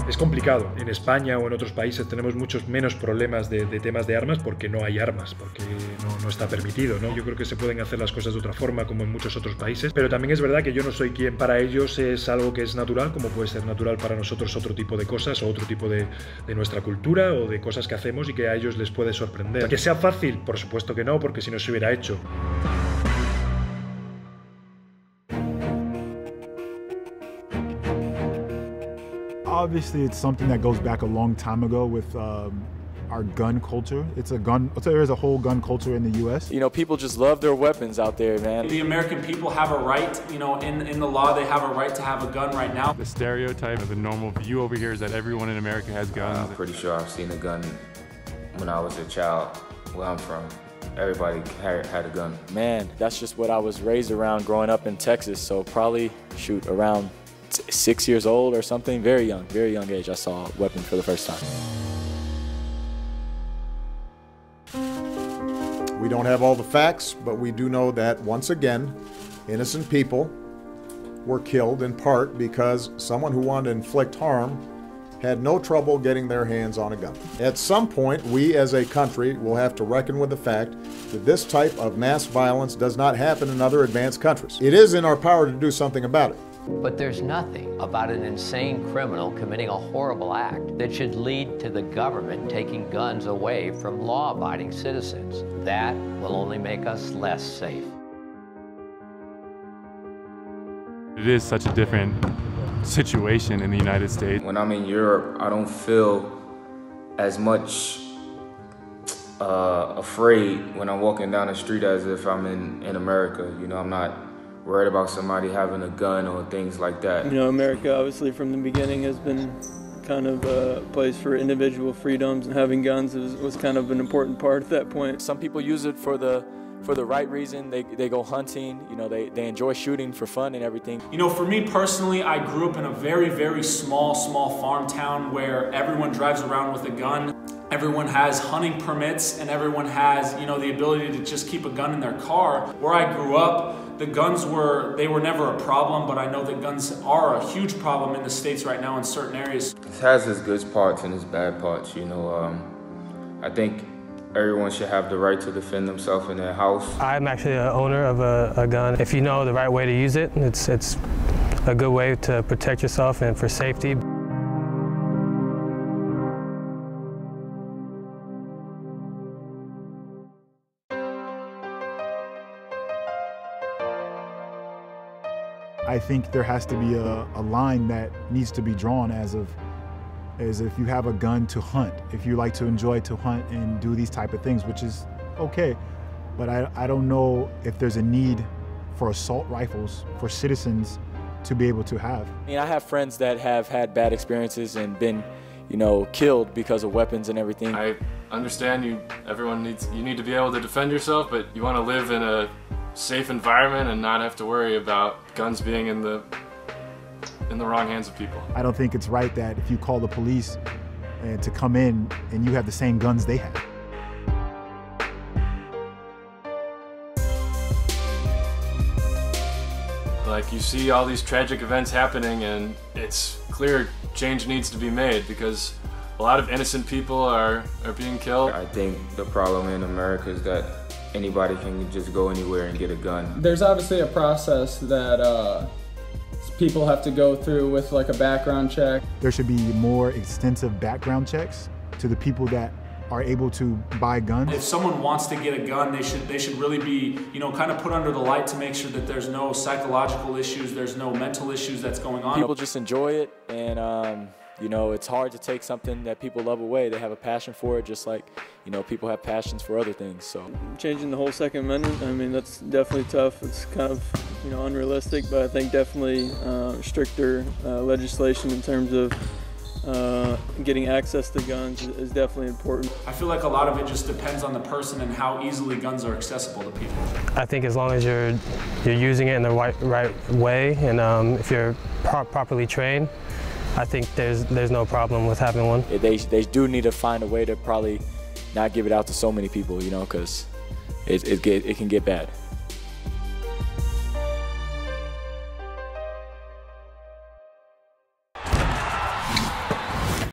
Es complicado. En España o en otros países tenemos muchos menos problemas de temas de armas porque no hay armas, porque no está permitido, ¿no? Yo creo que se pueden hacer las cosas de otra forma como en muchos otros países, pero también es verdad que yo no soy quien. Para ellos es algo que es natural, como puede ser natural para nosotros otro tipo de cosas o otro tipo de nuestra cultura o de cosas que hacemos y que a ellos les puede sorprender. ¿Que sea fácil? Por supuesto que no, porque si no se hubiera hecho. Obviously, it's something that goes back a long time ago with our gun culture. There's a whole gun culture in the U.S. You know, people just love their weapons out there, man. The American people have a right, you know, in the law, they have a right to have a gun right now. The stereotype of the normal view over here is that everyone in America has guns. I'm pretty sure I've seen a gun when I was a child where I'm from. Everybody had a gun. Man, that's just what I was raised around growing up in Texas, so probably, shoot, around 6 years old or something, very young age, I saw a weapon for the first time. We don't have all the facts, but we do know that, once again, innocent people were killed in part because someone who wanted to inflict harm had no trouble getting their hands on a gun. At some point, we as a country will have to reckon with the fact that this type of mass violence does not happen in other advanced countries. It is in our power to do something about it. But there's nothing about an insane criminal committing a horrible act that should lead to the government taking guns away from law-abiding citizens. That will only make us less safe. It is such a different situation in the United States. When I'm in Europe, I don't feel as much afraid when I'm walking down the street as if I'm in America. You know, I'm not worried about somebody having a gun or things like that. You know, America obviously from the beginning has been kind of a place for individual freedoms, and having guns was kind of an important part at that point. Some people use it for the right reason. They go hunting, you know, they enjoy shooting for fun and everything. You know, for me personally, I grew up in a very, very small farm town where everyone drives around with a gun. Everyone has hunting permits and everyone has, you know, the ability to just keep a gun in their car. Where I grew up, the guns were never a problem, but I know that guns are a huge problem in the States right now in certain areas. It has its good parts and its bad parts, you know. I think everyone should have the right to defend themselves in their house. I'm actually an owner of a gun. If you know the right way to use it, it's a good way to protect yourself and for safety. I think there has to be a line that needs to be drawn as if you have a gun to hunt, if you like to enjoy to hunt and do these type of things, which is okay, but I don't know if there's a need for assault rifles for citizens to be able to have. I mean, I have friends that have had bad experiences and been, you know, killed because of weapons and everything. I understand you need to be able to defend yourself, but you want to live in a safe environment and not have to worry about guns being in the wrong hands of people. I don't think it's right that if you call the police and to come in and you have the same guns they have. Like, you see all these tragic events happening and it's clear change needs to be made because a lot of innocent people are being killed. I think the problem in America is that anybody can just go anywhere and get a gun. There's obviously a process that people have to go through with like a background check. There should be more extensive background checks to the people that are able to buy guns. If someone wants to get a gun, they should really be, you know, kind of put under the light to make sure that there's no psychological issues, there's no mental issues that's going on. People just enjoy it, and you know, it's hard to take something that people love away. They have a passion for it, just like, you know, people have passions for other things. So changing the whole Second Amendment, I mean, that's definitely tough. It's kind of, you know, unrealistic, but I think definitely stricter legislation in terms of getting access to guns is definitely important. I feel like a lot of it just depends on the person and how easily guns are accessible to people. I think as long as you're using it in the right way, and if you're properly trained, I think there's no problem with having one. They do need to find a way to probably not give it out to so many people, you know, because it can get bad.